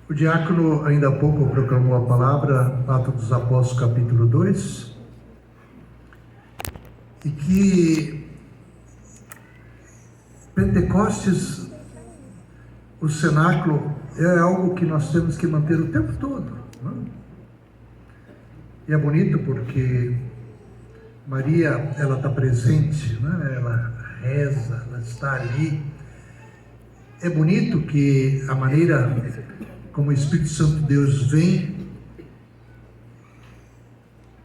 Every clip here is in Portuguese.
O diácono ainda há pouco proclamou a palavra, Atos dos Apóstolos, capítulo 2, e que Pentecostes, o cenáculo, é algo que nós temos que manter o tempo todo, não é? E é bonito porque Maria, ela está presente, né? Ela reza, ela está ali. É bonito que a maneira como o Espírito Santo de Deus vem.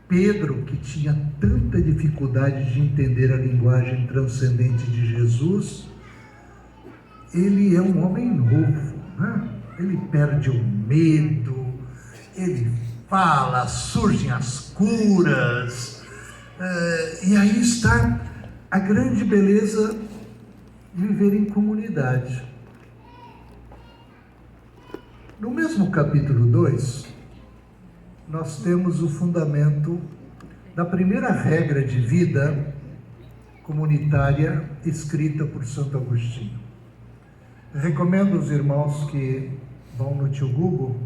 Pedro, que tinha tanta dificuldade de entender a linguagem transcendente de Jesus, ele é um homem novo, né? Ele perde o medo, ele fala, surgem as curas, e aí está a grande beleza de viver em comunidade. No mesmo capítulo 2, nós temos o fundamento da primeira regra de vida comunitária escrita por Santo Agostinho. Eu recomendo aos irmãos que vão no tio Google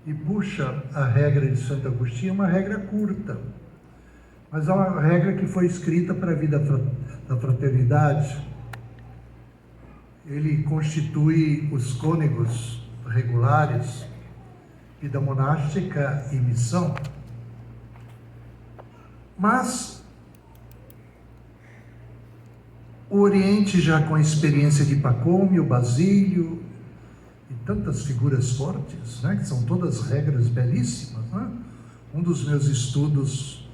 e puxa a regra de Santo Agostinho, uma regra curta, mas é uma regra que foi escrita para a vida da fraternidade. Ele constitui os cônegos regulares, vida monástica e missão. Mas o Oriente, já com a experiência de Pacômio, Basílio e tantas figuras fortes, né, que são todas regras belíssimas, né? Um dos meus estudos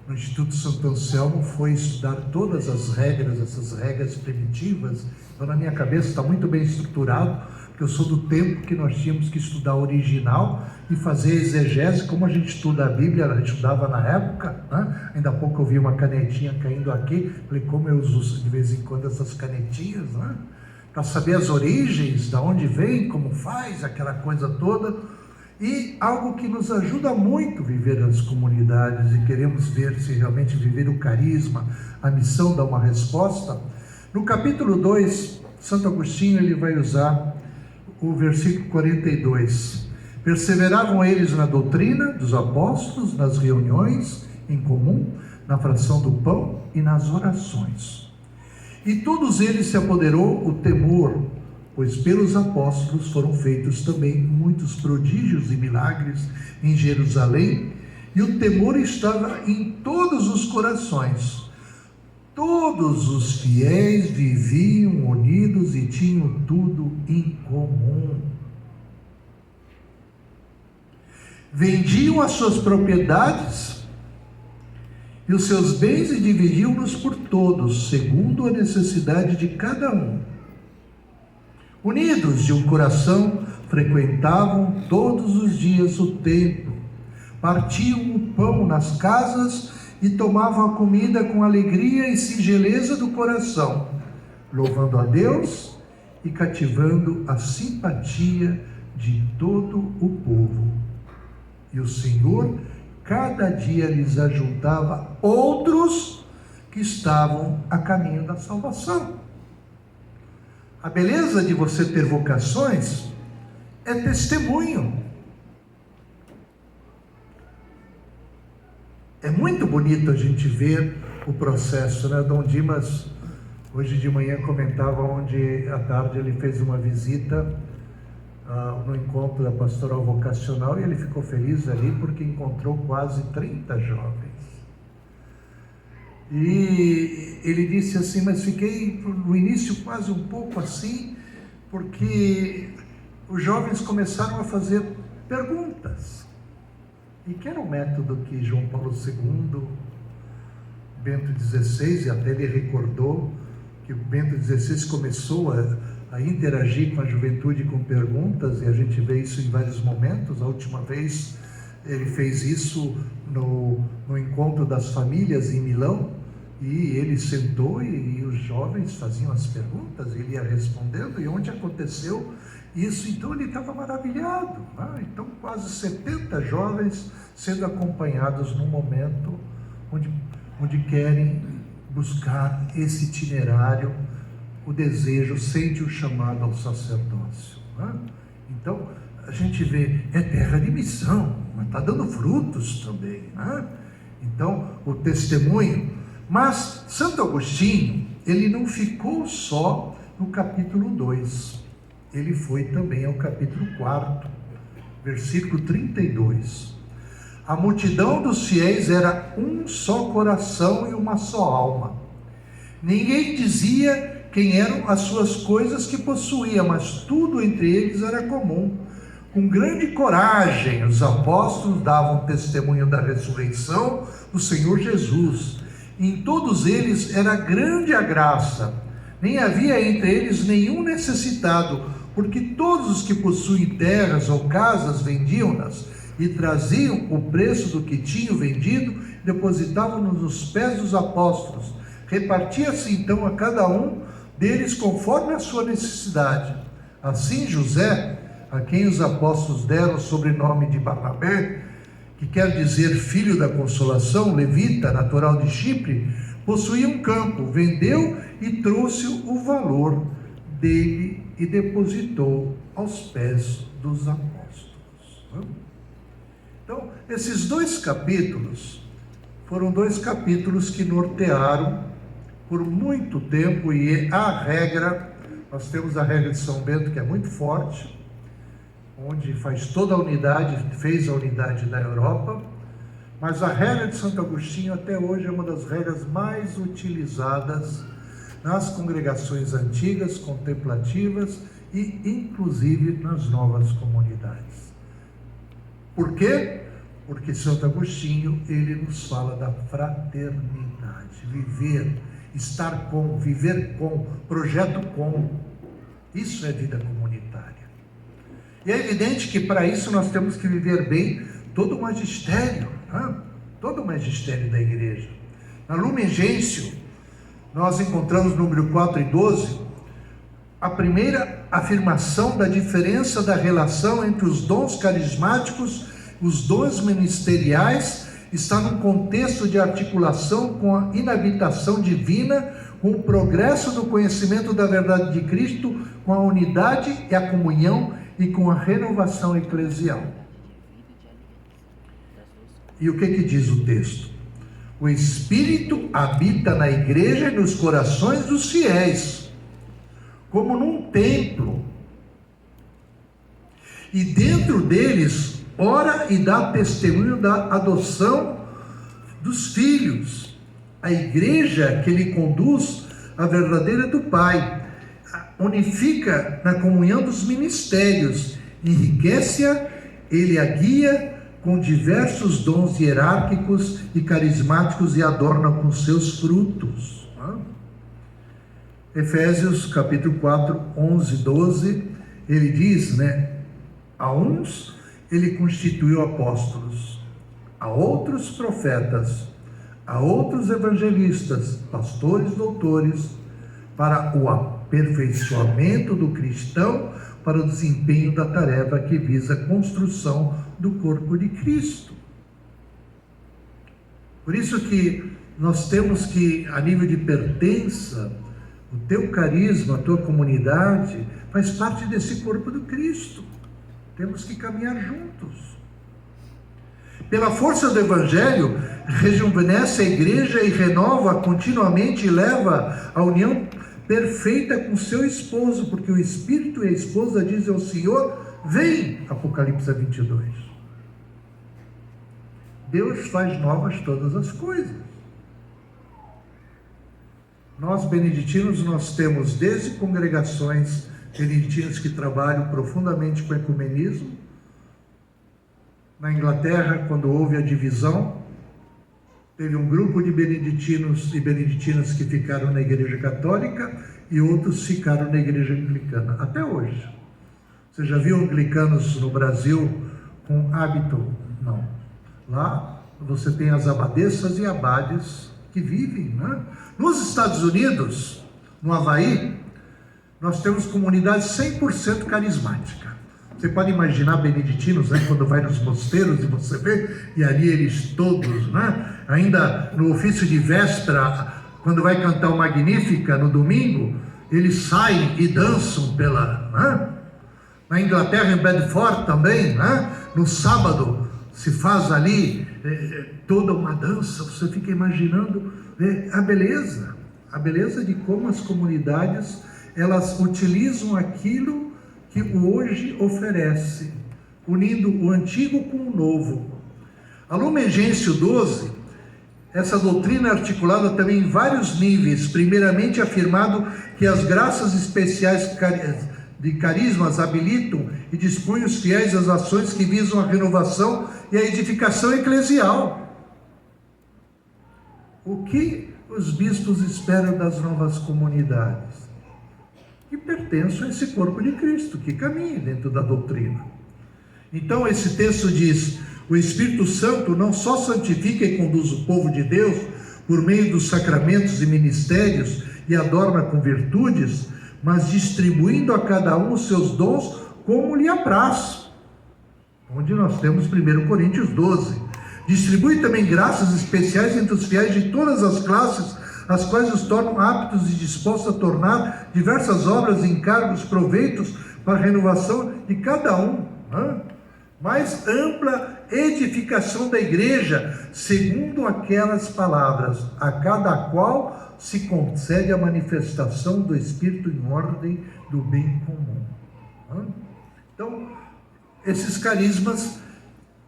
no Instituto Santo Anselmo foi estudar todas as regras, essas regras primitivas. Então, na minha cabeça está muito bem estruturado, porque eu sou do tempo que nós tínhamos que estudar o original e fazer exegese, como a gente estuda a Bíblia, a gente estudava na época, né? Ainda há pouco eu vi uma canetinha caindo aqui, falei, como eu uso de vez em quando essas canetinhas, né? Para saber as origens, da onde vem, como faz, aquela coisa toda. E algo que nos ajuda muito a viver nas comunidades, e queremos ver se realmente viver o carisma, a missão dá uma resposta. No capítulo 2, Santo Agostinho ele vai usar o versículo 42. Perseveravam eles na doutrina dos apóstolos, nas reuniões em comum, na fração do pão e nas orações. E todos eles se apoderou o temor, pois pelos apóstolos foram feitos também muitos prodígios e milagres em Jerusalém, e o temor estava em todos os corações. Todos os fiéis viviam unidos e tinham tudo em comum. Vendiam as suas propriedades e os seus bens e dividiam-nos por todos, segundo a necessidade de cada um. Unidos de um coração, frequentavam todos os dias o templo, partiam o pão nas casas e tomavam a comida com alegria e singeleza do coração, louvando a Deus e cativando a simpatia de todo o povo. E o Senhor cada dia lhes ajuntava outros que estavam a caminho da salvação. A beleza de você ter vocações é testemunho. É muito bonito a gente ver o processo, né? Dom Dimas, hoje de manhã, comentava onde à tarde ele fez uma visita no encontro da pastoral vocacional, e ele ficou feliz ali porque encontrou quase 30 jovens. E ele disse assim, mas fiquei no início quase um pouco assim, porque os jovens começaram a fazer perguntas. E que era o método que João Paulo II, Bento XVI, e até ele recordou que o Bento XVI começou a interagir com a juventude com perguntas, e a gente vê isso em vários momentos. A última vez ele fez isso no encontro das famílias em Milão, e ele sentou e os jovens faziam as perguntas, ele ia respondendo, e onde aconteceu isso, então ele estava maravilhado, né? Então quase 70 jovens sendo acompanhados num momento onde querem buscar esse itinerário, o desejo, sente o chamado ao sacerdócio, né? Então, a gente vê, é terra de missão, mas está dando frutos também, né? Então, o testemunho. Mas Santo Agostinho, ele não ficou só no capítulo 2, ele foi também ao capítulo 4, versículo 32. A multidão dos fiéis era um só coração e uma só alma. Ninguém dizia quem eram as suas coisas que possuía, mas tudo entre eles era comum. Com grande coragem, os apóstolos davam testemunho da ressurreição do Senhor Jesus. Em todos eles era grande a graça. Nem havia entre eles nenhum necessitado, porque todos os que possuem terras ou casas vendiam-nas e traziam o preço do que tinham vendido, depositavam-nos nos pés dos apóstolos. Repartia-se então a cada um deles conforme a sua necessidade. Assim José, a quem os apóstolos deram o sobrenome de Barnabé, que quer dizer filho da consolação, levita, natural de Chipre, possuía um campo, vendeu e trouxe o valor dele e depositou aos pés dos apóstolos. Então, esses 2 capítulos foram 2 capítulos que nortearam por muito tempo, e a regra, nós temos a regra de São Bento, que é muito forte, onde faz toda a unidade, fez a unidade da Europa, mas a regra de Santo Agostinho até hoje é uma das regras mais utilizadas nas congregações antigas, contemplativas e inclusive nas novas comunidades. Por quê? Porque Santo Agostinho, ele nos fala da fraternidade, viver, estar com, viver com, projeto com. Isso é vida comunitária. E é evidente que para isso nós temos que viver bem todo o magistério, né? Todo o magistério da igreja. Na Lumen Gentium, nós encontramos no número 4 e 12, a primeira afirmação da diferença da relação entre os dons carismáticos e os dons ministeriais está num contexto de articulação com a inabitação divina, com o progresso do conhecimento da verdade de Cristo, com a unidade e a comunhão e com a renovação eclesial. E o que diz o texto? O Espírito habita na igreja e nos corações dos fiéis, como num templo, e dentro deles ora e dá testemunho da adoção dos filhos. A igreja que ele conduz, a verdadeira do Pai, unifica na comunhão dos ministérios, enriquece-a, ele a guia com diversos dons hierárquicos e carismáticos e adorna com seus frutos. Efésios capítulo 4, 11, 12, ele diz, a uns ele constituiu apóstolos, a outros profetas, a outros evangelistas, pastores, doutores, para o aperfeiçoamento do cristão, para o desempenho da tarefa que visa a construção do corpo de Cristo. Por isso que nós temos que, a nível de pertença, o teu carisma, a tua comunidade, faz parte desse corpo do Cristo. Temos que caminhar juntos. Pela força do Evangelho, rejuvenesce a igreja e renova continuamente e leva a união perfeita com seu esposo, porque o Espírito e a esposa dizem ao Senhor, vem, Apocalipse 22. Deus faz novas todas as coisas. Nós, beneditinos, nós temos desde congregações beneditinas que trabalham profundamente com o ecumenismo. Na Inglaterra, quando houve a divisão, teve um grupo de beneditinos e beneditinas que ficaram na Igreja Católica e outros ficaram na Igreja Anglicana, até hoje. Você já viu anglicanos no Brasil com hábito? Não. Lá você tem as abadesas e abades que vivem, né? Nos Estados Unidos, no Havaí, nós temos comunidade 100% carismática. Você pode imaginar beneditinos, quando vai nos mosteiros e você vê, e ali eles todos, ainda no ofício de véspera, quando vai cantar o Magnífica no domingo, eles saem e dançam Na Inglaterra, em Bedford também, né? No sábado se faz ali toda uma dança. Você fica imaginando a beleza de como as comunidades elas utilizam aquilo que o hoje oferece, unindo o antigo com o novo. A Lumen Gentium 12, essa doutrina é articulada também em vários níveis. Primeiramente, afirmado que as graças especiais de carismas habilitam e dispõem os fiéis às ações que visam a renovação e a edificação eclesial. O que os bispos esperam das novas comunidades? Que pertençam a esse corpo de Cristo, que caminhe dentro da doutrina. Então esse texto diz: o Espírito Santo não só santifica e conduz o povo de Deus por meio dos sacramentos e ministérios e adorna com virtudes, mas distribuindo a cada um os seus dons como lhe apraz. Onde nós temos 1 Coríntios 12. Distribui também graças especiais entre os fiéis de todas as classes, as quais os tornam aptos e dispostos a tornar diversas obras, encargos, proveitos para a renovação de cada um. Mais ampla edificação da igreja, segundo aquelas palavras, a cada qual se concede a manifestação do Espírito em ordem do bem comum. Então, esses carismas,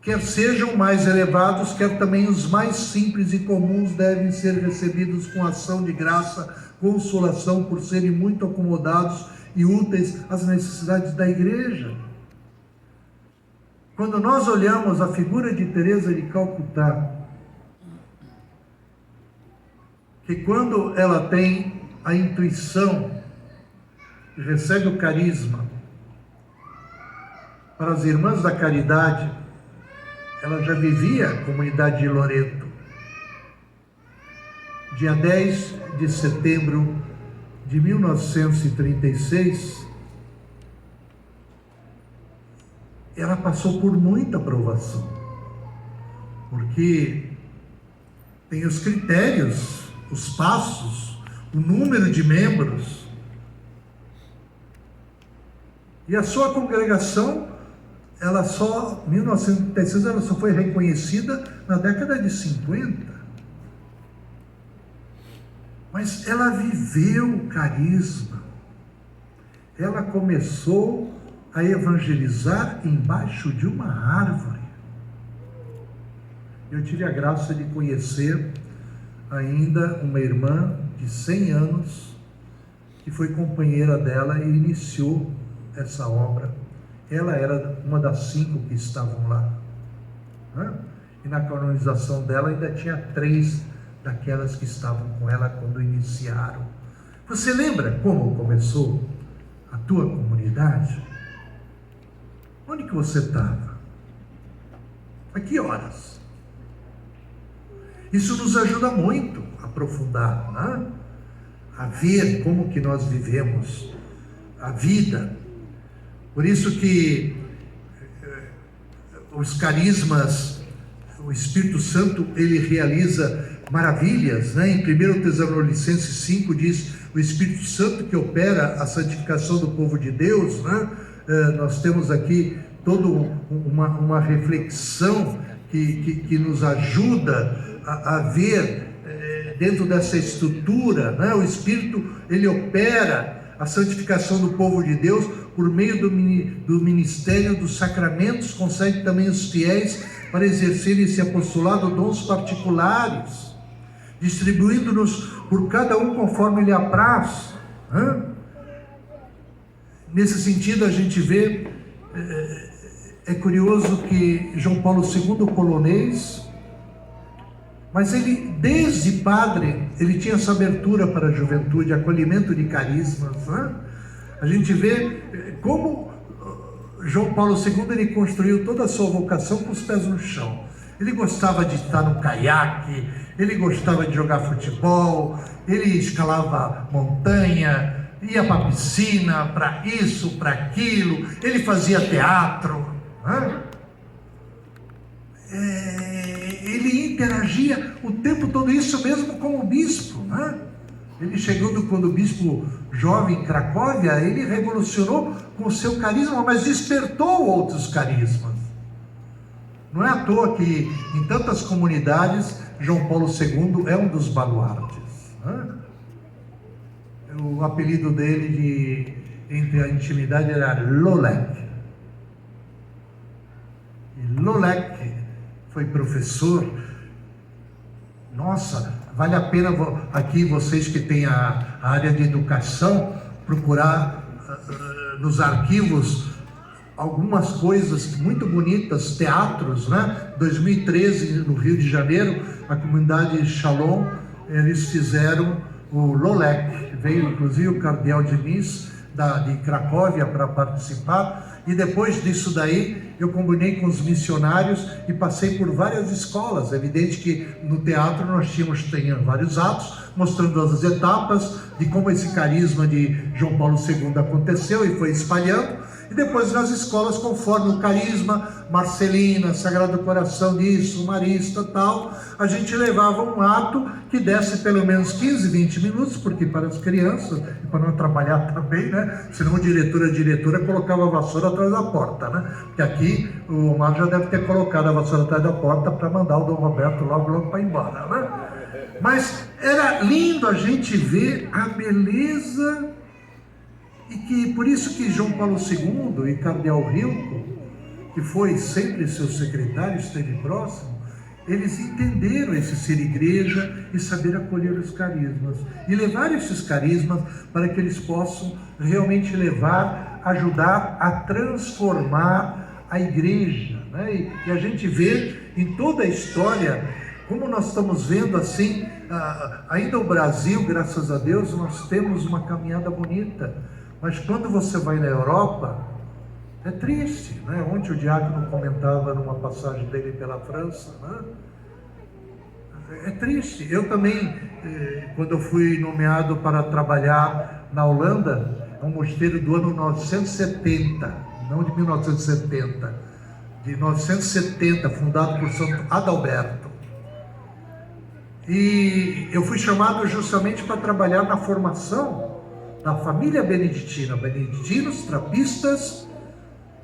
quer sejam mais elevados, quer também os mais simples e comuns, devem ser recebidos com ação de graça, consolação, por serem muito acomodados e úteis às necessidades da igreja. Quando nós olhamos a figura de Teresa de Calcutá, que quando ela tem a intuição, recebe o carisma para as irmãs da caridade, ela já vivia a comunidade de Loreto. Dia 10 de setembro de 1936, ela passou por muita provação, porque tem os critérios, os passos, o número de membros, e a sua congregação, ela só, em 1936, ela só foi reconhecida na década de 50. Mas ela viveu o carisma. Ela começou a evangelizar embaixo de uma árvore. Eu tive a graça de conhecer ainda uma irmã de 100 anos, que foi companheira dela e iniciou essa obra. Ela era uma das 5 que estavam lá. E na canonização dela ainda tinha 3 daquelas que estavam com ela quando iniciaram. Você lembra como começou a tua comunidade? Onde que você estava? A que horas? Isso nos ajuda muito a aprofundar, a ver como que nós vivemos a vida. Por isso que os carismas, o Espírito Santo, ele realiza maravilhas, Em 1 Tessalonicenses 5 diz, o Espírito Santo que opera a santificação do povo de Deus, Nós temos aqui toda uma reflexão que nos ajuda a ver dentro dessa estrutura, O Espírito, ele opera a santificação do povo de Deus por meio do ministério dos sacramentos, concede também os fiéis para exercerem esse apostolado dons particulares, distribuindo-nos por cada um conforme lhe apraz. Nesse sentido, a gente vê, é curioso que João Paulo II, polonês, mas ele, desde padre, ele tinha essa abertura para a juventude, acolhimento de carismas. A gente vê como João Paulo II, ele construiu toda a sua vocação com os pés no chão. Ele gostava de estar no caiaque, ele gostava de jogar futebol, ele escalava montanha, ia para a piscina, para isso, para aquilo, ele fazia teatro. Ele interagia o tempo todo, isso mesmo como bispo. Ele chegando quando o bispo jovem em Cracóvia, ele revolucionou com o seu carisma, mas despertou outros carismas. Não é à toa que em tantas comunidades João Paulo II é um dos baluartes, né? O apelido dele entre a intimidade era Lolek. E Lolek foi professor. Nossa, vale a pena aqui vocês que têm a área de educação procurar nos arquivos algumas coisas muito bonitas, teatros, né? 2013 no Rio de Janeiro, a comunidade Shalom, eles fizeram o Lolek, veio inclusive o cardeal Diniz de Cracóvia para participar, e depois disso daí eu combinei com os missionários e passei por várias escolas. É evidente que no teatro nós tínhamos vários atos mostrando as etapas de como esse carisma de João Paulo II aconteceu e foi espalhando. E depois nas escolas, conforme o carisma, Marcelina, Sagrado Coração disso, Marista, tal, a gente levava um ato que desse pelo menos 15, 20 minutos, porque para as crianças, e para não trabalhar também, né? Senão a diretora colocava a vassoura atrás da porta, né? Porque aqui o Omar já deve ter colocado a vassoura atrás da porta para mandar o Dom Roberto logo para ir embora, né? Mas era lindo a gente ver a beleza. E que por isso que João Paulo II e Cardeal Rilco, que foi sempre seu secretário, esteve próximo, eles entenderam esse ser igreja e saber acolher os carismas. E levar esses carismas para que eles possam realmente ajudar a transformar a igreja, né? E a gente vê em toda a história, como nós estamos vendo assim, ainda o Brasil, graças a Deus, nós temos uma caminhada bonita. Mas quando você vai na Europa, é triste, né? Ontem o diácono comentava numa passagem dele pela França, né? É triste. Eu também, quando eu fui nomeado para trabalhar na Holanda, é um mosteiro do ano 970, não de 1970, de 970, fundado por Santo Adalberto. E eu fui chamado justamente para trabalhar na formação da família beneditina, beneditinos, trapistas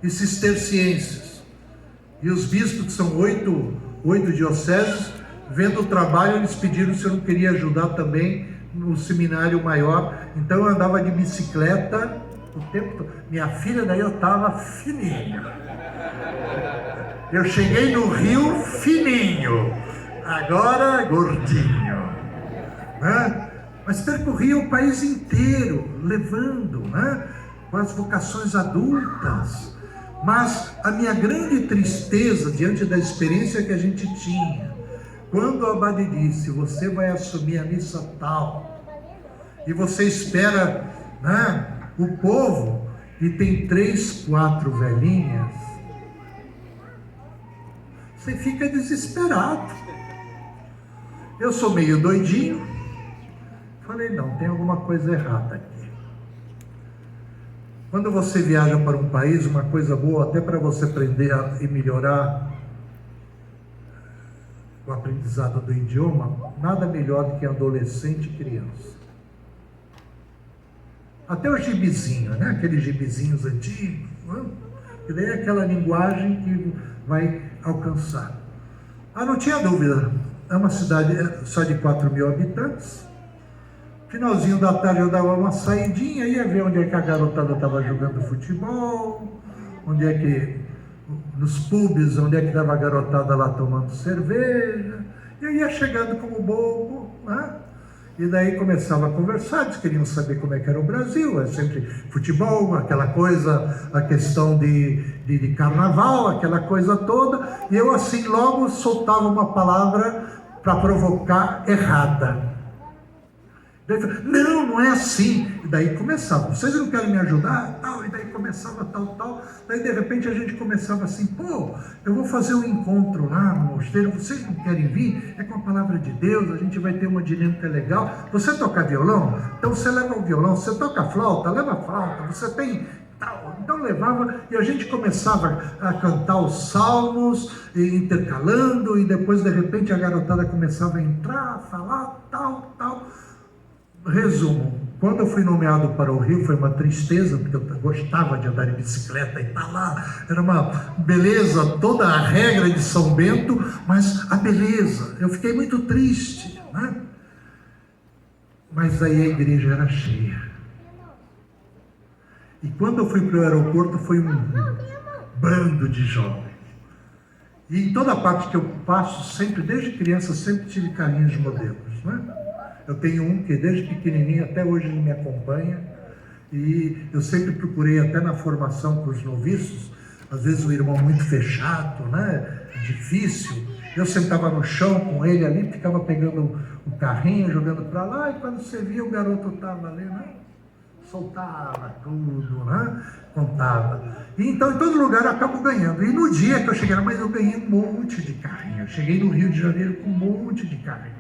e cistercienses. E os bispos, que são oito dioceses, vendo o trabalho, eles pediram se eu não queria ajudar também no seminário maior. Então eu andava de bicicleta o tempo todo. Minha filha, daí eu estava fininho. Eu cheguei no Rio fininho, agora gordinho, né? Mas percorria o país inteiro, levando, né, com as vocações adultas. Mas a minha grande tristeza diante da experiência que a gente tinha, quando a abade disse, você vai assumir a missa tal, e você espera, né, o povo, e tem 3, 4 velhinhas, você fica desesperado. Eu sou meio doidinho. Falei, não, tem alguma coisa errada aqui. Quando você viaja para um país, uma coisa boa, até para você aprender e melhorar o aprendizado do idioma, nada melhor do que adolescente e criança. Até o gibizinho, né? Aqueles gibizinhos antigos, né? Que daí é aquela linguagem que vai alcançar. Não tinha dúvida, é uma cidade só de 4.000 habitantes. Finalzinho da tarde eu dava uma saidinha, ia ver onde é que a garotada estava jogando futebol, onde é que, nos pubs, onde é que estava a garotada lá tomando cerveja. Eu ia chegando como bobo, né? E daí começava a conversar, eles queriam saber como é que era o Brasil, é sempre futebol, aquela coisa, a questão de carnaval, aquela coisa toda, e eu assim logo soltava uma palavra para provocar errada. Daí eu falei, não é assim. E daí começava, vocês não querem me ajudar? Tal, e daí começava tal. Daí de repente a gente começava assim, eu vou fazer um encontro lá no mosteiro, vocês não querem vir? É com a palavra de Deus, a gente vai ter uma dinâmica legal. Você toca violão? Então você leva o violão. Você toca flauta? Leva a flauta. Você tem tal. Então levava e a gente começava a cantar os salmos, intercalando, e depois de repente a garotada começava a entrar, a falar, tal. Resumo, quando eu fui nomeado para o Rio foi uma tristeza, porque eu gostava de andar de bicicleta e estar lá, era uma beleza, toda a regra de São Bento, mas a beleza, eu fiquei muito triste, né? Mas aí a igreja era cheia. E quando eu fui para o aeroporto foi um bando de jovens. E em toda parte que eu passo, sempre, desde criança, sempre tive carinhos de modelos, né? Eu tenho um que desde pequenininho até hoje ele me acompanha, e eu sempre procurei até na formação para os noviços, às vezes o irmão muito fechado, né, difícil, eu sentava no chão com ele ali, ficava pegando o carrinho, jogando para lá, e quando você via o garoto estava ali, né, soltava tudo, né, contava. E então em todo lugar eu acabo ganhando. E no dia que eu cheguei lá, mas eu ganhei um monte de carrinho, eu cheguei no Rio de Janeiro com um monte de carrinho,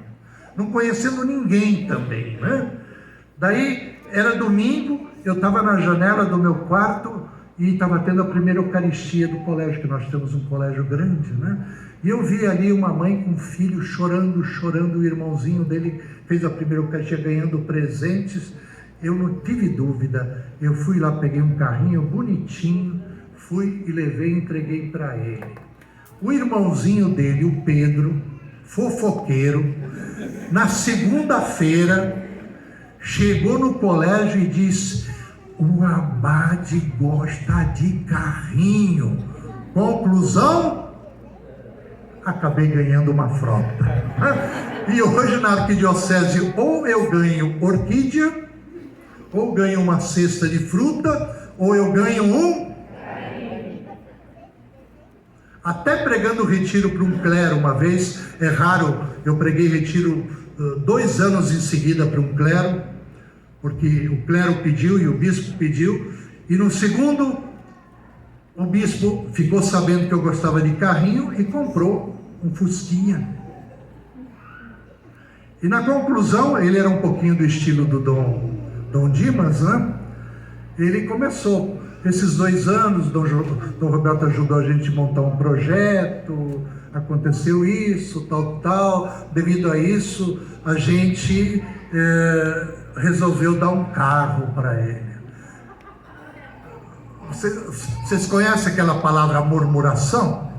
não conhecendo ninguém também, né? Daí, era domingo, eu estava na janela do meu quarto e estava tendo a primeira Eucaristia do colégio, que nós temos um colégio grande, né? E eu vi ali uma mãe com um filho chorando, o irmãozinho dele fez a primeira Eucaristia ganhando presentes. Eu não tive dúvida, eu fui lá, peguei um carrinho bonitinho, fui e levei e entreguei para ele. O irmãozinho dele, o Pedro, fofoqueiro, na segunda-feira, chegou no colégio e disse: o Abade gosta de carrinho. Conclusão? Acabei ganhando uma frota. E hoje na arquidiocese ou eu ganho orquídea, ou ganho uma cesta de fruta, ou eu ganho um... Até pregando retiro para um clero uma vez, é raro, eu preguei retiro 2 anos em seguida para um clero, porque o clero pediu e o bispo pediu, e no segundo, o bispo ficou sabendo que eu gostava de carrinho e comprou um Fusquinha. E na conclusão, ele era um pouquinho do estilo do Dom Dimas, né? Ele começou... Esses 2 anos, Dom Roberto ajudou a gente a montar um projeto, aconteceu isso, tal. Devido a isso, a gente resolveu dar um carro para ele. Vocês conhecem aquela palavra murmuração?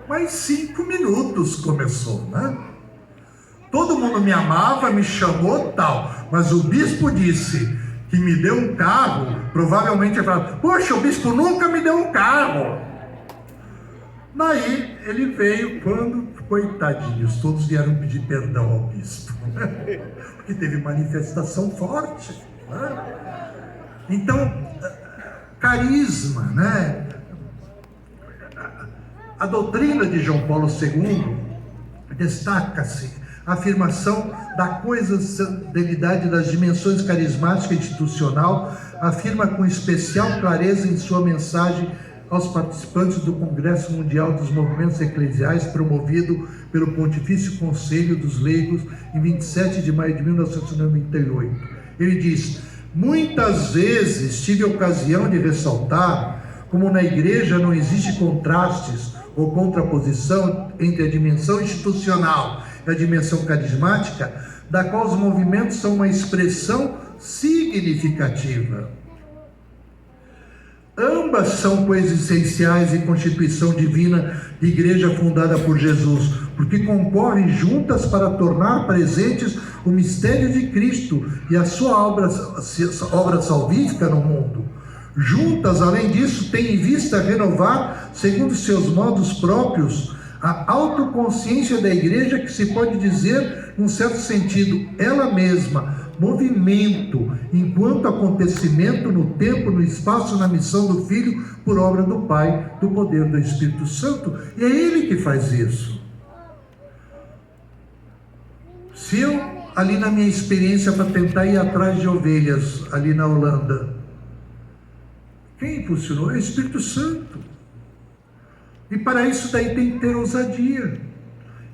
Mas 5 minutos começou, né? Todo mundo me amava, me chamou, tal, mas o bispo disse que me deu um carro, provavelmente ia falar: poxa, o bispo nunca me deu um carro. Daí ele veio quando, coitadinhos, todos vieram pedir perdão ao bispo, né? Porque teve manifestação forte, né? Então, carisma, né? A doutrina de João Paulo II destaca-se a afirmação da coexistencialidade das dimensões carismática e institucional, afirma com especial clareza em sua mensagem aos participantes do Congresso Mundial dos Movimentos Eclesiais, promovido pelo Pontifício Conselho dos Leigos em 27 de maio de 1998. Ele diz: muitas vezes tive a ocasião de ressaltar como na igreja não existe contrastes ou contraposição entre a dimensão institucional e a dimensão carismática, da qual os movimentos são uma expressão significativa. Ambas são coexistenciais em constituição divina de igreja fundada por Jesus, porque concorrem juntas para tornar presentes o mistério de Cristo e a sua obra salvífica no mundo. Juntas, além disso, têm em vista renovar, segundo seus modos próprios, a autoconsciência da igreja, que se pode dizer, num certo sentido, ela mesma, movimento, enquanto acontecimento no tempo, no espaço, na missão do Filho, por obra do Pai, do poder do Espírito Santo. E é Ele que faz isso. Se eu, ali na minha experiência para tentar ir atrás de ovelhas, ali na Holanda, quem impulsionou? É o Espírito Santo. E para isso daí tem que ter ousadia.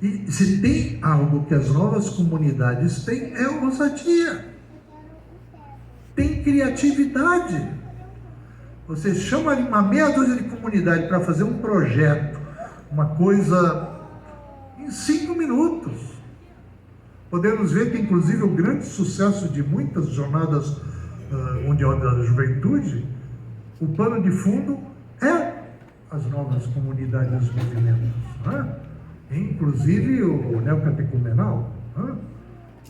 E se tem algo que as novas comunidades têm, é ousadia. Tem criatividade. Você chama uma meia dúzia de comunidade para fazer um projeto, uma coisa, em 5 minutos. Podemos ver que, inclusive, o grande sucesso de muitas jornadas mundial da juventude, o pano de fundo é as novas comunidades e movimentos, né? Inclusive o neocatecumenal, né?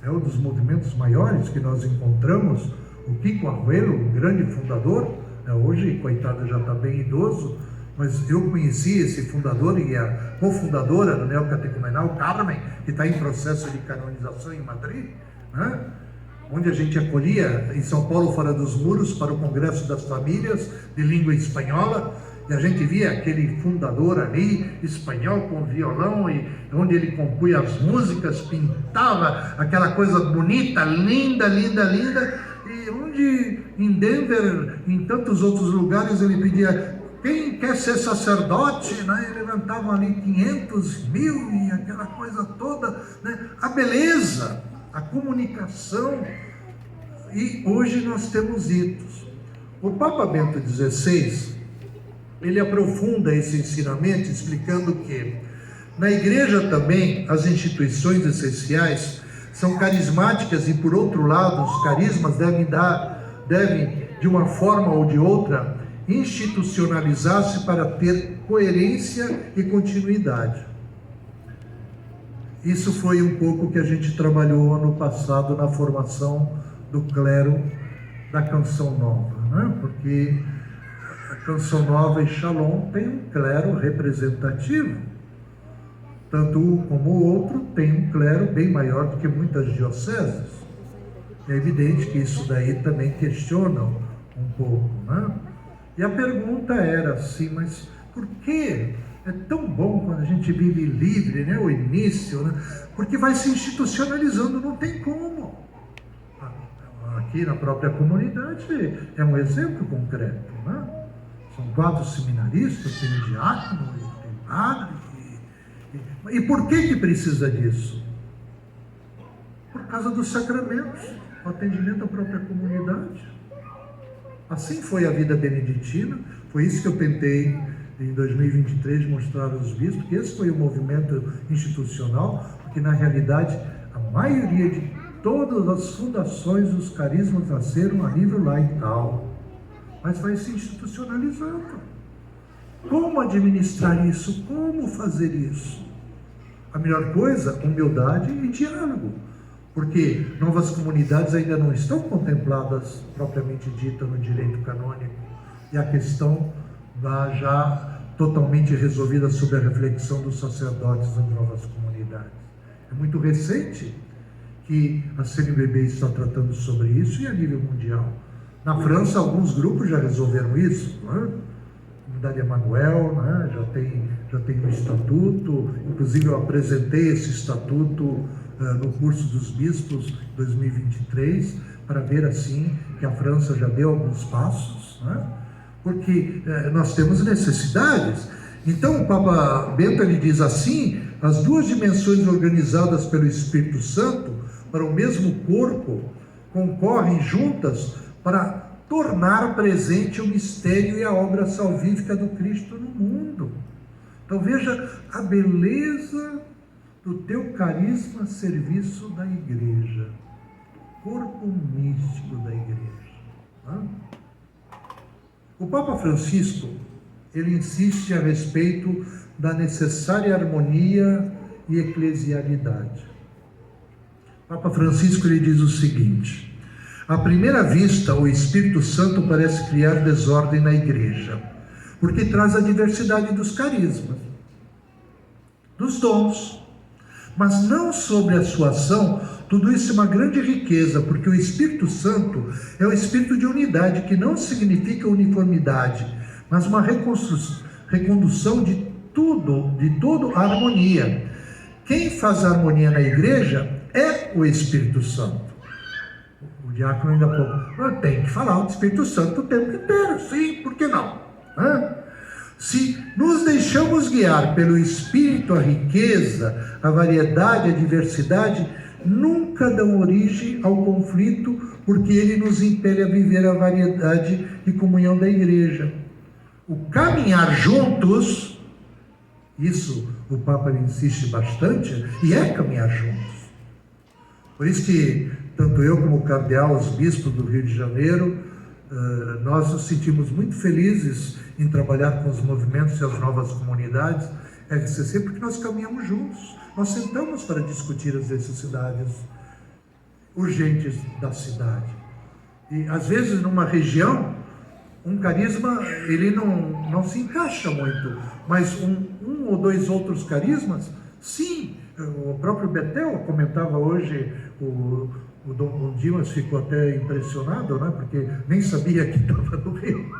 É um dos movimentos maiores que nós encontramos. O Kiko Arruelo, um grande fundador, hoje, coitado, já está bem idoso, mas eu conheci esse fundador e a cofundadora do neocatecumenal, Carmen, que está em processo de canonização em Madrid, né? Onde a gente acolhia em São Paulo, fora dos muros, para o Congresso das Famílias de língua espanhola, e a gente via aquele fundador ali, espanhol, com violão, e onde ele compunha as músicas, pintava aquela coisa bonita, linda, linda, linda, e onde em Denver, em tantos outros lugares, ele pedia: quem quer ser sacerdote, né? E levantavam ali 500, 1000 e aquela coisa toda, né? A beleza, a comunicação. E hoje nós temos idos. O Papa Bento XVI, ele aprofunda esse ensinamento explicando que na igreja também as instituições essenciais são carismáticas e, por outro lado, os carismas devem de uma forma ou de outra institucionalizar-se para ter coerência e continuidade. Isso foi um pouco que a gente trabalhou ano passado na formação do clero da Canção Nova, né? Porque a Canção Nova e Shalom tem um clero representativo, tanto um como o outro tem um clero bem maior do que muitas dioceses. É evidente que isso daí também questiona um pouco, né? E a pergunta era assim: mas por que é tão bom quando a gente vive livre, né? O início, né? Porque vai se institucionalizando, não tem como. Aqui na própria comunidade é um exemplo concreto, né? São 4 seminaristas, tem um diácono, tem padre. E por que precisa disso? Por causa dos sacramentos, o atendimento à própria comunidade. Assim foi a vida beneditina, foi isso que eu tentei em 2023 mostrar aos bispos, que esse foi o movimento institucional, porque na realidade a maioria de todas as fundações dos carismas nasceram a nível laical, mas vai se institucionalizando. Como administrar isso? Como fazer isso? A melhor coisa, humildade e diálogo, porque novas comunidades ainda não estão contempladas propriamente dita no direito canônico, e a questão já totalmente resolvida sob a reflexão dos sacerdotes das novas comunidades. É muito recente que a CNBB está tratando sobre isso e a nível mundial. Na França, alguns grupos já resolveram isso, não é? A Comunidade Emmanuel, né? já tem um estatuto, inclusive eu apresentei esse estatuto no curso dos bispos 2023, para ver assim que a França já deu alguns passos, né? Porque nós temos necessidades. Então o Papa Bento ele diz assim: as duas dimensões organizadas pelo Espírito Santo para o mesmo corpo concorrem juntas para tornar presente o mistério e a obra salvífica do Cristo no mundo. Então veja a beleza do teu carisma a serviço da igreja, corpo místico da igreja, tá? O Papa Francisco, ele insiste a respeito da necessária harmonia e eclesialidade. O Papa Francisco ele diz o seguinte: à primeira vista, o Espírito Santo parece criar desordem na igreja, porque traz a diversidade dos carismas, dos dons, mas não sobre a sua ação. Tudo isso é uma grande riqueza, porque o Espírito Santo é o espírito de unidade, que não significa uniformidade, mas uma recondução de tudo a harmonia. Quem faz a harmonia na igreja é o Espírito Santo. O diácono ainda pouco tem que falar do Espírito Santo o tempo inteiro, sim, por que não? Se nos deixamos guiar pelo Espírito, a riqueza, a variedade, a diversidade nunca dão origem ao conflito, porque ele nos impele a viver a variedade e comunhão da igreja. O caminhar juntos, isso o Papa insiste bastante, e é caminhar juntos. Por isso que, tanto eu como o cardeal, os bispos do Rio de Janeiro, nós nos sentimos muito felizes em trabalhar com os movimentos e as novas comunidades RCC, porque nós caminhamos juntos. Nós sentamos para discutir as necessidades urgentes da cidade. E, às vezes, numa região, um carisma, ele não se encaixa muito, mas um ou dois outros carismas, sim. O próprio Betel comentava hoje, o Dimas ficou até impressionado, né? Porque nem sabia que estava no Rio.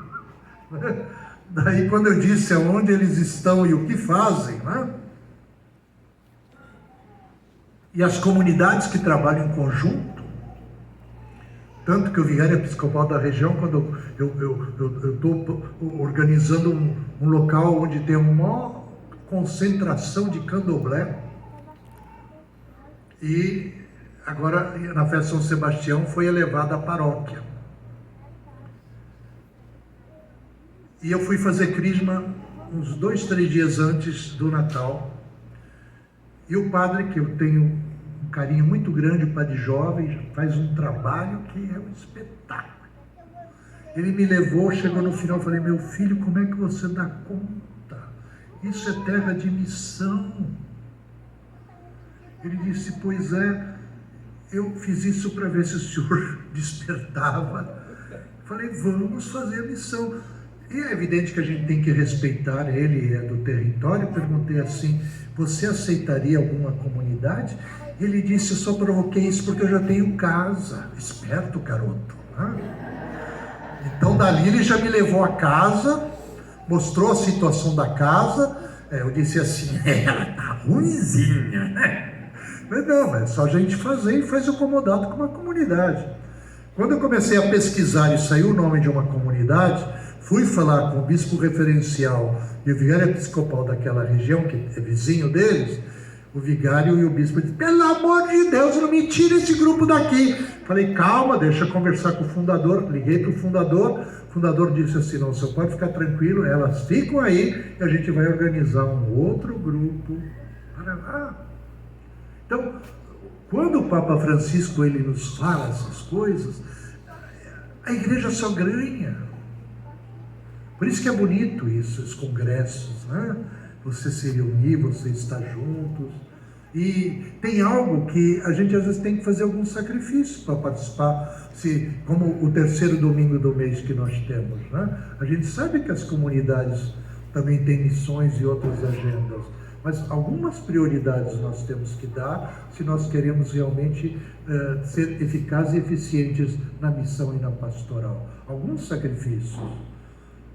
Daí, quando eu disse aonde eles estão e o que fazem, né? E as comunidades que trabalham em conjunto, tanto que o vigário episcopal da região, quando eu estou organizando um local onde tem uma maior concentração de candomblé, e agora na festa São Sebastião foi elevada a paróquia. E eu fui fazer crisma uns 2, 3 dias antes do Natal. E o padre, que eu tenho um carinho muito grande, o padre jovem, faz um trabalho que é um espetáculo. Ele me levou, chegou no final, falei: meu filho, como é que você dá conta? Isso é terra de missão. Ele disse: pois é, eu fiz isso para ver se o senhor despertava. Falei: vamos fazer a missão. E é evidente que a gente tem que respeitar, ele é do território. Perguntei assim: você aceitaria alguma comunidade? Ele disse: eu só provoquei isso porque eu já tenho casa. Esperto, garoto, né? Então dali ele já me levou a casa, mostrou a situação da casa. Eu disse assim: ela tá ruinzinha, né? Mas não, é só a gente fazer, e faz o comodato com uma comunidade. Quando eu comecei a pesquisar e saiu o nome de uma comunidade, fui falar com o bispo referencial e o vigário episcopal daquela região, que é vizinho deles. O vigário e o bispo disse: pelo amor de Deus, não me tire esse grupo daqui. Falei: calma, deixa eu conversar com o fundador. Liguei para o fundador disse assim: não, você pode ficar tranquilo, elas ficam aí e a gente vai organizar um outro grupo para lá. Então, quando o Papa Francisco ele nos fala essas coisas, a igreja só ganha. Por isso que é bonito isso, esses congressos, né? Você se reunir, você estar juntos. E tem algo que a gente às vezes tem que fazer algum sacrifício para participar, como o 3º domingo do mês que nós temos, né? A gente sabe que as comunidades também têm missões e outras agendas, mas algumas prioridades nós temos que dar se nós queremos realmente ser eficazes e eficientes na missão e na pastoral. Alguns sacrifícios.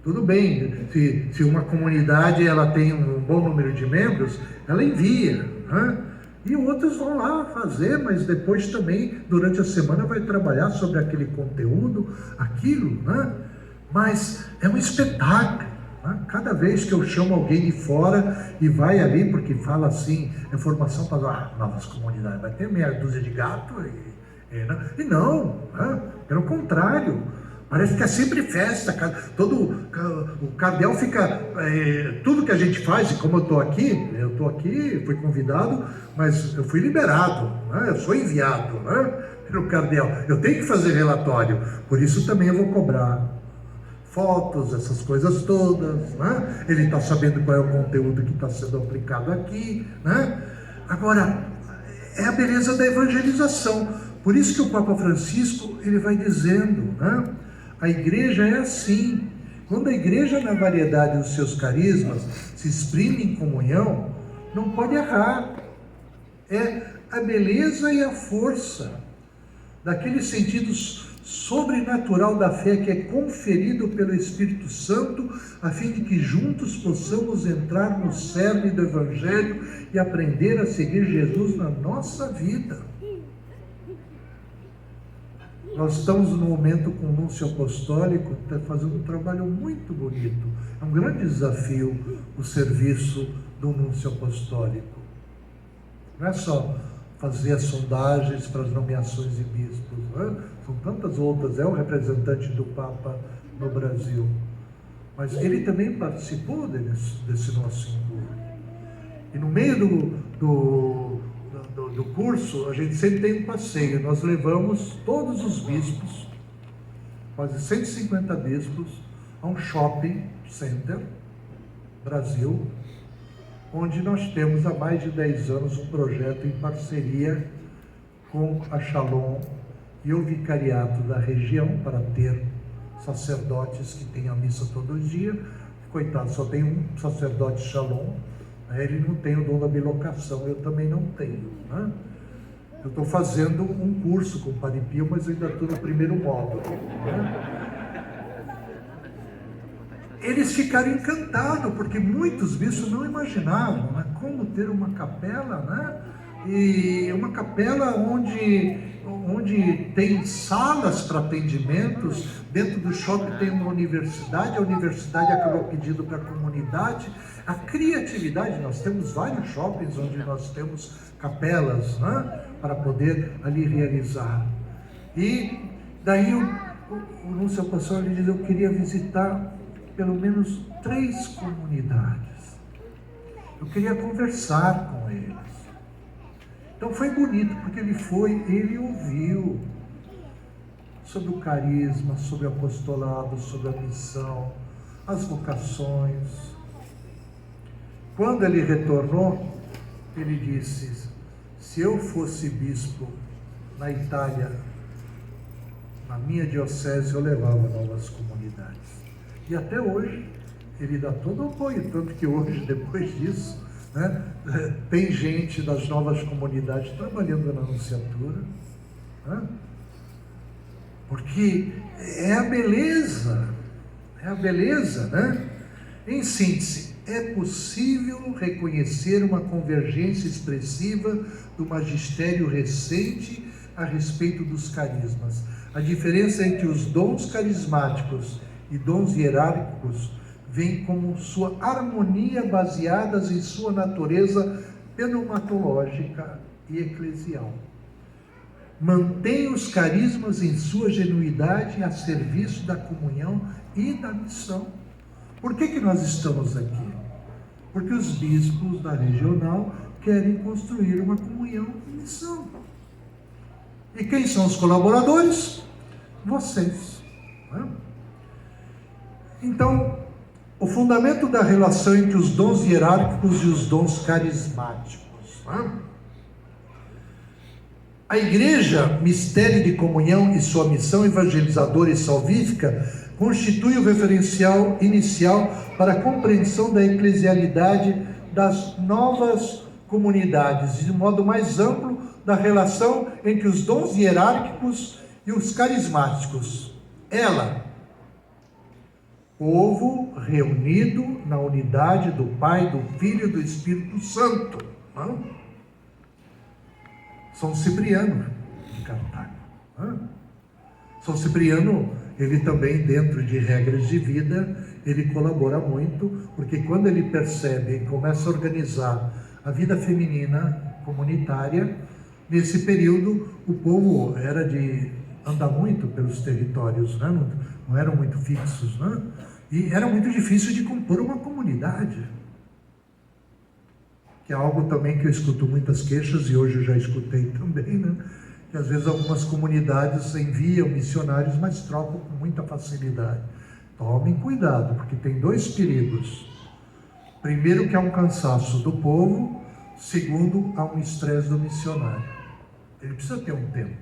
Tudo bem, se uma comunidade ela tem um bom número de membros, ela envia, né? E outros vão lá fazer, mas depois também, durante a semana, vai trabalhar sobre aquele conteúdo, aquilo, né? Mas é um espetáculo. Cada vez que eu chamo alguém de fora e vai ali, porque fala assim, é formação para novas comunidades, vai ter meia dúzia de gato e não, né? Pelo contrário, parece que é sempre festa, o cardeal fica, tudo que a gente faz, e como eu estou aqui, fui convidado, mas eu fui liberado, né? Eu sou enviado, né? Pelo cardeal, eu tenho que fazer relatório, por isso também eu vou cobrar fotos, essas coisas todas, né? Ele está sabendo qual é o conteúdo que está sendo aplicado aqui, né? Agora, é a beleza da evangelização. Por isso que o Papa Francisco, ele vai dizendo, né? A igreja é assim. Quando a igreja, na variedade dos seus carismas, se exprime em comunhão, não pode errar. É a beleza e a força daquele sentido sobrenatural da fé que é conferido pelo Espírito Santo, a fim de que juntos possamos entrar no cerne do Evangelho e aprender a seguir Jesus na nossa vida. Nós estamos no momento com o Núncio Apostólico, está fazendo um trabalho muito bonito. É um grande desafio o serviço do Núncio Apostólico. Não é só fazer as sondagens para as nomeações de bispos, né? São tantas outras, é o representante do Papa no Brasil. Mas ele também participou desse nosso encontro. E no meio do curso, a gente sempre tem um passeio. Nós levamos todos os bispos, quase 150 bispos, a um shopping center, Brasil, onde nós temos há mais de 10 anos um projeto em parceria com a Shalom e o vicariato da região, para ter sacerdotes que tenham missa todo dia. Coitado, só tem um sacerdote Shalom, né? Ele não tem o dom da bilocação, eu também não tenho, né? Eu estou fazendo um curso com o Padre Pio, mas ainda estou no primeiro módulo, né? Eles ficaram encantados, porque muitos bispos não imaginavam, né, como ter uma capela, né? E uma capela onde tem salas para atendimentos. Dentro do shopping tem uma universidade, a universidade acabou pedindo para a comunidade. A criatividade, nós temos vários shoppings onde nós temos capelas, né, para poder ali realizar. E daí o Núncio Pastor diz: eu queria visitar pelo menos 3 comunidades. Eu queria conversar com eles. Então foi bonito, porque ele ouviu sobre o carisma, sobre o apostolado, sobre a missão, as vocações. Quando ele retornou, ele disse: se eu fosse bispo na Itália, na minha diocese, eu levava novas comunidades. E até hoje, ele dá todo o apoio, tanto que hoje, depois disso, né, tem gente das novas comunidades trabalhando na nunciatura, né? Porque é a beleza, né? Em síntese, é possível reconhecer uma convergência expressiva do magistério recente a respeito dos carismas. A diferença entre os dons carismáticos e dons hierárquicos vem como sua harmonia baseadas em sua natureza pneumatológica e eclesial. Mantém os carismas em sua genuidade a serviço da comunhão e da missão. Por que nós estamos aqui? Porque os bispos da regional querem construir uma comunhão e missão. E quem são os colaboradores? Vocês, né? Então, o fundamento da relação entre os dons hierárquicos e os dons carismáticos, né? A Igreja, mistério de comunhão e sua missão evangelizadora e salvífica, constitui o referencial inicial para a compreensão da eclesialidade das novas comunidades, de modo mais amplo da relação entre os dons hierárquicos e os carismáticos. Ela, povo reunido na unidade do Pai, do Filho e do Espírito Santo, não? São Cipriano de Cartago, não? São Cipriano, ele também, dentro de regras de vida, ele colabora muito, porque quando ele percebe e começa a organizar a vida feminina comunitária, nesse período o povo era de andar muito pelos territórios, né? Não eram muito fixos, né? E era muito difícil de compor uma comunidade, que é algo também que eu escuto muitas queixas, e hoje eu já escutei também, né? Que às vezes algumas comunidades enviam missionários, mas trocam com muita facilidade. Tomem cuidado, porque tem 2 perigos. Primeiro, que há um cansaço do povo. Segundo, há um estresse do missionário. Ele precisa ter um tempo,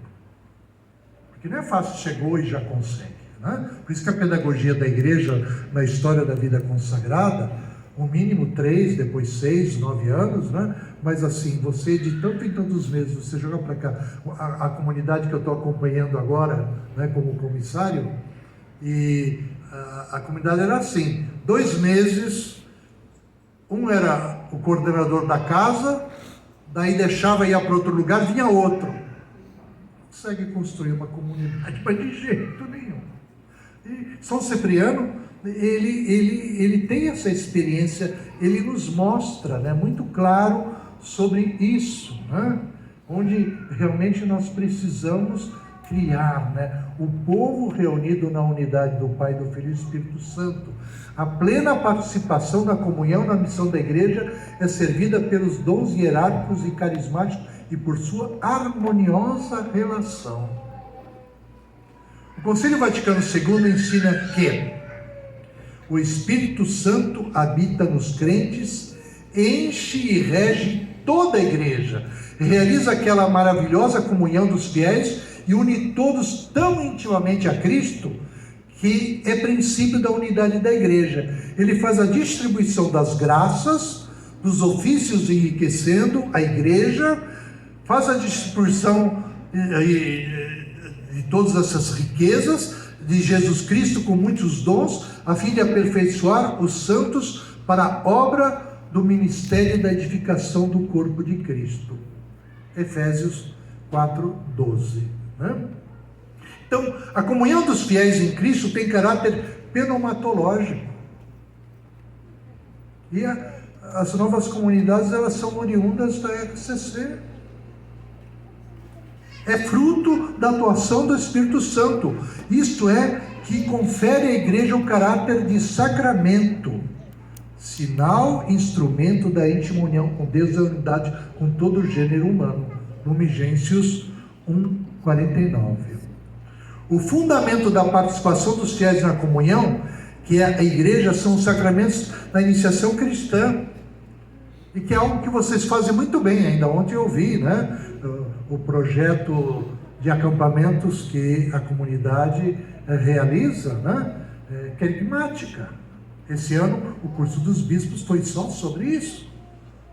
porque não é fácil, chegou e já consegue, né? Por isso que a pedagogia da igreja, na história da vida consagrada, o mínimo 3, depois 6, 9 anos, né? Mas assim, você de tanto em tantos meses, você joga para cá, a comunidade que eu estou acompanhando agora, né, como comissário, e a comunidade era assim, 2 meses, um era o coordenador da casa, daí deixava, ia para outro lugar, vinha outro. Consegue construir uma comunidade, mas de jeito nenhum. E São Cipriano, ele tem essa experiência, ele nos mostra, né, muito claro sobre isso, né, onde realmente nós precisamos criar, né, o povo reunido na unidade do Pai, do Filho e do Espírito Santo. A plena participação na comunhão, na missão da igreja, é servida pelos dons hierárquicos e carismáticos e por sua harmoniosa relação. O Concílio Vaticano II ensina que o Espírito Santo habita nos crentes, enche e rege toda a igreja, realiza aquela maravilhosa comunhão dos fiéis e une todos tão intimamente a Cristo, que é princípio da unidade da igreja. Ele faz a distribuição das graças, dos ofícios, enriquecendo a igreja, faz a distribuição de todas essas riquezas de Jesus Cristo com muitos dons, a fim de aperfeiçoar os santos para a obra do ministério da edificação do corpo de Cristo. Efésios 4:12. Né? Então, a comunhão dos fiéis em Cristo tem caráter pneumatológico. E as novas comunidades, elas são oriundas da ECCC. É fruto da atuação do Espírito Santo. Isto é, que confere à igreja o caráter de sacramento, sinal, instrumento da íntima união com Deus e a unidade com todo o gênero humano. Lumen Gentium 1:49. O fundamento da participação dos fiéis na comunhão, que é a igreja, são os sacramentos da iniciação cristã, e que é algo que vocês fazem muito bem. Ainda ontem eu vi, né, o projeto de acampamentos que a comunidade realiza, né, querigmática. Esse ano o curso dos bispos foi só sobre isso,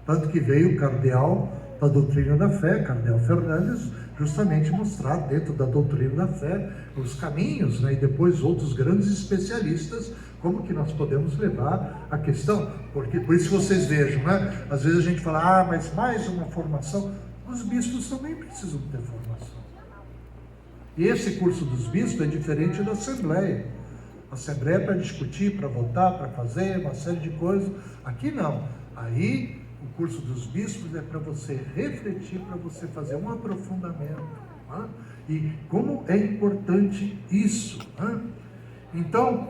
tanto que veio o cardeal da doutrina da fé, cardeal Fernandes, justamente mostrar dentro da doutrina da fé os caminhos, né, e depois outros grandes especialistas, como que nós podemos levar a questão, porque por isso vocês vejam, né, às vezes a gente fala, mas mais uma formação. Os bispos também precisam ter formação. E esse curso dos bispos é diferente da Assembleia. A Assembleia é para discutir, para votar, para fazer uma série de coisas. Aqui não. Aí o curso dos bispos é para você refletir, para você fazer um aprofundamento. Né? E como é importante isso. Né? Então,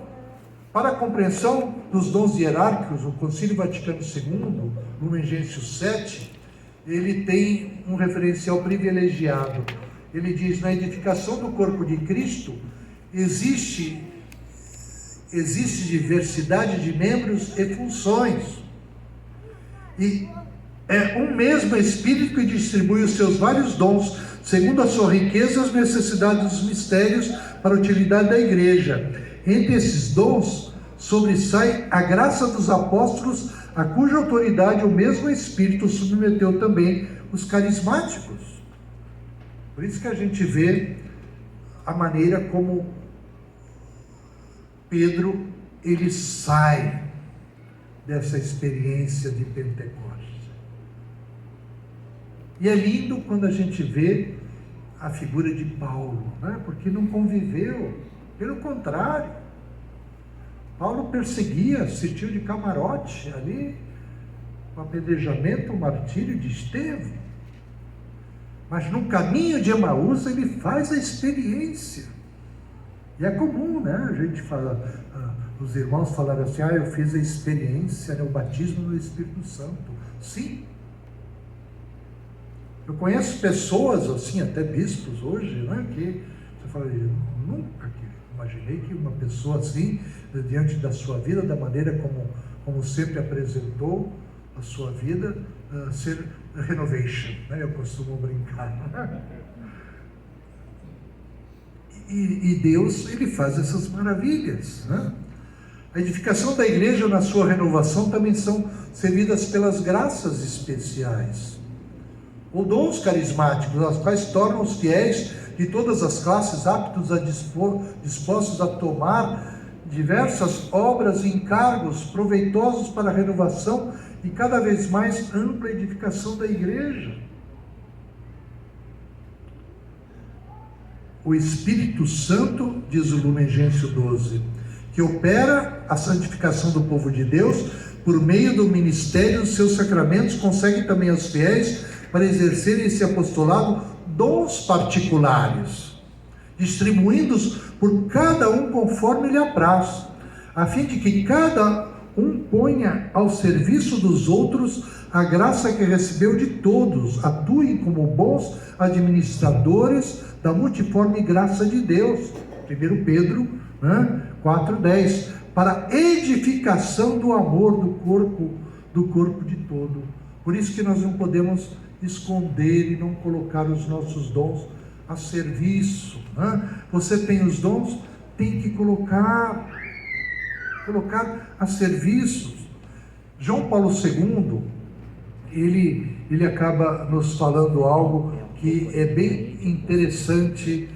para a compreensão dos dons hierárquicos, o Concílio Vaticano II, Lumen Gentium 7, ele tem um referencial privilegiado. Ele diz, na edificação do corpo de Cristo, existe diversidade de membros e funções. E é um mesmo Espírito que distribui os seus vários dons, segundo a sua riqueza e as necessidades dos mistérios para a utilidade da igreja. Entre esses dons, sobressai a graça dos apóstolos, a cuja autoridade o mesmo Espírito submeteu também os carismáticos. Por isso que a gente vê a maneira como Pedro, ele sai dessa experiência de Pentecostes. E é lindo quando a gente vê a figura de Paulo, né? Porque não conviveu, pelo contrário. Paulo perseguia, assistiu de camarote ali, o apedrejamento, o martírio de Estevão. Mas no caminho de Emaús ele faz a experiência. E é comum, né? A gente fala, os irmãos falaram assim, eu fiz a experiência, né? O batismo no Espírito Santo. Sim. Eu conheço pessoas assim, até bispos hoje, né? Que você fala, eu nunca imaginei que uma pessoa assim, diante da sua vida, da maneira como sempre apresentou a sua vida, ser renovation, né? Eu costumo brincar. E Deus, ele faz essas maravilhas, né? A edificação da igreja na sua renovação também são servidas pelas graças especiais, ou dons carismáticos, as quais tornam os fiéis de todas as classes aptos dispostos a tomar diversas obras e encargos proveitosos para a renovação e cada vez mais ampla edificação da igreja. O Espírito Santo, diz o Lumen Gentium 12, que opera a santificação do povo de Deus por meio do ministério dos seus sacramentos, consegue também aos fiéis, para exercerem esse apostolado, dons particulares, distribuindo-os por cada um conforme lhe apraz, a fim de que cada um ponha ao serviço dos outros a graça que recebeu de todos, atuem como bons administradores da multiforme graça de Deus. 1 Pedro 4,10, para edificação do amor do corpo de todo. Por isso que nós não podemos esconder e não colocar os nossos dons a serviço. Você tem os dons, tem que colocar a serviço. João Paulo II, ele acaba nos falando algo que é bem interessante,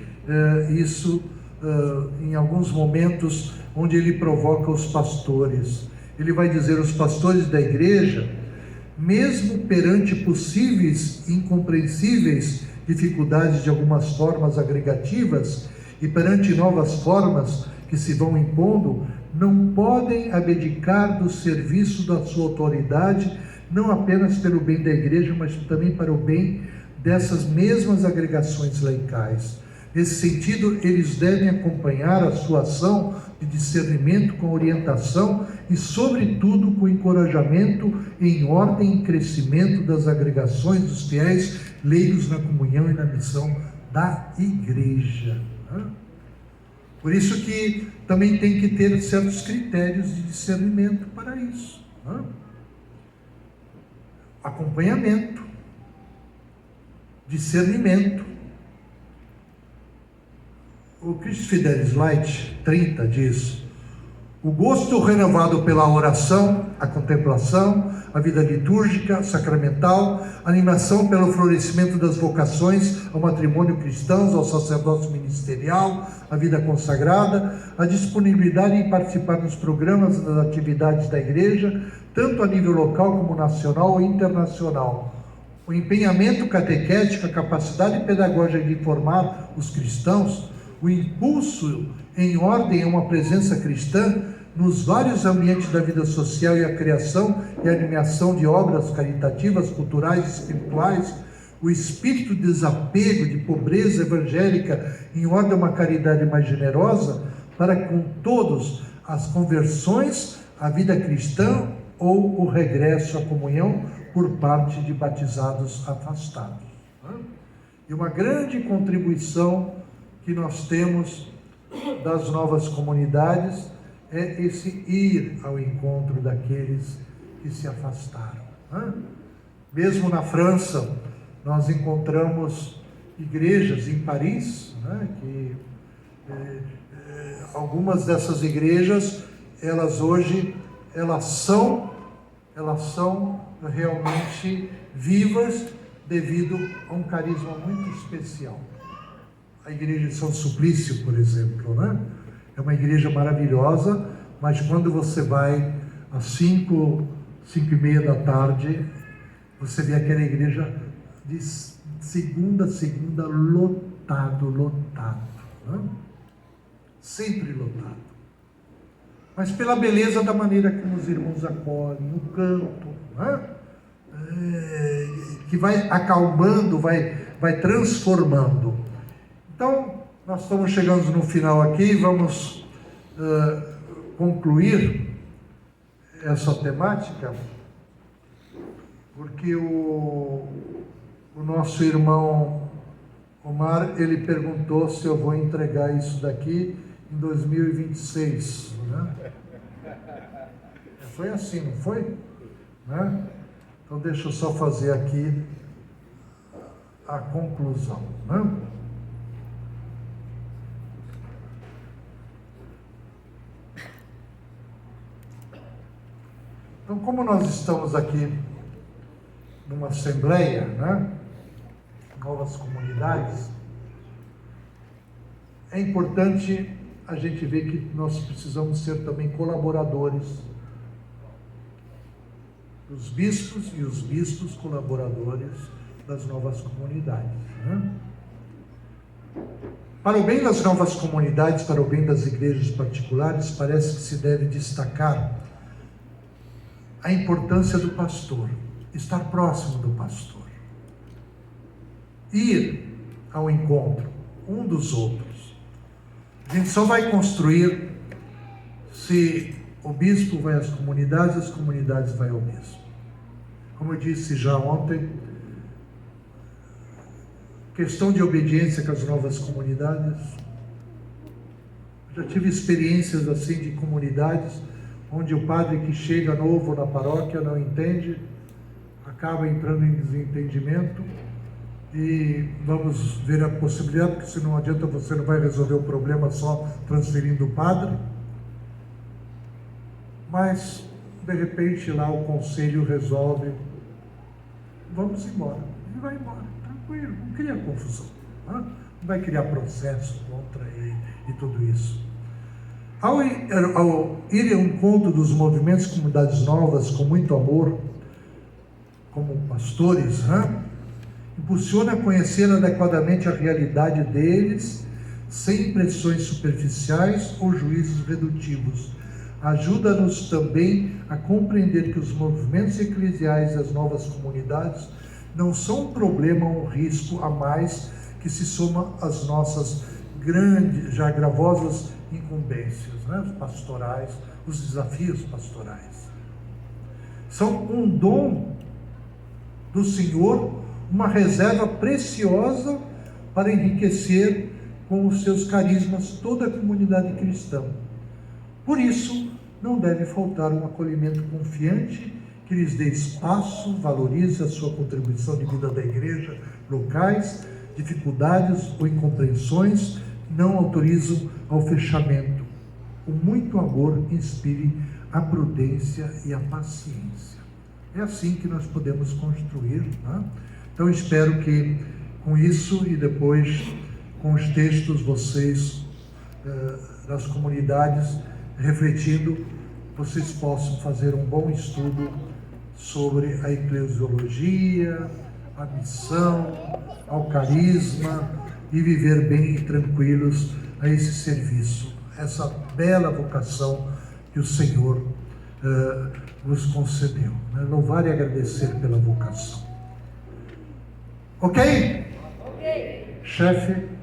em alguns momentos onde ele provoca os pastores. Ele vai dizer: os pastores da igreja, mesmo perante possíveis incompreensíveis dificuldades de algumas formas agregativas e perante novas formas que se vão impondo, não podem abdicar do serviço da sua autoridade, não apenas pelo bem da igreja, mas também para o bem dessas mesmas agregações laicais. Nesse sentido, eles devem acompanhar a sua ação de discernimento com orientação e, sobretudo, com encorajamento em ordem e crescimento das agregações dos fiéis leigos na comunhão e na missão da igreja. Por isso que também tem que ter certos critérios de discernimento para isso. Acompanhamento, discernimento. O Christus Fidelis Light 30 diz: o gosto renovado pela oração, a contemplação, a vida litúrgica, sacramental, a animação pelo florescimento das vocações ao matrimônio cristãos, ao sacerdócio ministerial, a vida consagrada, a disponibilidade em participar dos programas e das atividades da igreja, tanto a nível local como nacional ou internacional. O empenhamento catequético, a capacidade pedagógica de formar os cristãos, o impulso em ordem a uma presença cristã nos vários ambientes da vida social e a criação e animação de obras caritativas, culturais e espirituais, o espírito de desapego, de pobreza evangélica em ordem a uma caridade mais generosa, para com todos as conversões à vida cristã ou o regresso à comunhão por parte de batizados afastados. E uma grande contribuição que nós temos das novas comunidades é esse ir ao encontro daqueles que se afastaram. Mesmo na França, nós encontramos igrejas em Paris, que algumas dessas igrejas, elas são realmente vivas devido a um carisma muito especial. A igreja de São Suplício, por exemplo, é uma igreja maravilhosa, mas quando você vai às 5h30 da tarde, você vê aquela igreja de segunda a segunda lotado, sempre lotado. Mas pela beleza da maneira como os irmãos acolhem, o canto, que vai acalmando, vai transformando. Então, nós estamos chegando no final aqui, vamos concluir essa temática, porque o nosso irmão Omar, ele perguntou se eu vou entregar isso daqui em 2026, Foi assim, não foi? Então deixa eu só fazer aqui a conclusão, Então, como nós estamos aqui numa assembleia, novas comunidades, é importante a gente ver que nós precisamos ser também colaboradores dos bispos e os bispos colaboradores das novas comunidades. Para o bem das novas comunidades, para o bem das igrejas particulares, parece que se deve destacar a importância do pastor, estar próximo do pastor, ir ao encontro dos outros. A gente só vai construir se o bispo vai às comunidades, as comunidades vai ao bispo. Como eu disse já ontem, questão de obediência com as novas comunidades. Já tive experiências assim de comunidades onde o padre que chega novo na paróquia não entende, acaba entrando em desentendimento, e vamos ver a possibilidade, porque se não adianta, você não vai resolver o problema só transferindo o padre. Mas de repente lá o conselho resolve, vamos embora, e vai embora, tranquilo, não cria confusão, não vai criar processo contra ele e tudo isso. Ao ir ao encontro dos movimentos comunidades novas com muito amor, como pastores, impulsiona a conhecer adequadamente a realidade deles, sem impressões superficiais ou juízos redutivos. Ajuda-nos também a compreender que os movimentos eclesiais das novas comunidades não são um problema ou um risco a mais que se soma às nossas grandes, já gravosas incumbências, os pastorais, os desafios pastorais. São um dom do Senhor, uma reserva preciosa para enriquecer com os seus carismas toda a comunidade cristã. Por isso, não deve faltar um acolhimento confiante que lhes dê espaço, valorize a sua contribuição de vida da igreja locais. Dificuldades ou incompreensões não autorizam ao fechamento. O muito amor inspire a prudência e a paciência. É assim que nós podemos construir, Então espero que com isso e depois com os textos vocês das comunidades refletindo, vocês possam fazer um bom estudo sobre a eclesiologia, a missão, ao carisma, e viver bem e tranquilos a esse serviço, essa bela vocação que o Senhor nos concedeu. Louvar e agradecer pela vocação. Ok? Ok. Chefe.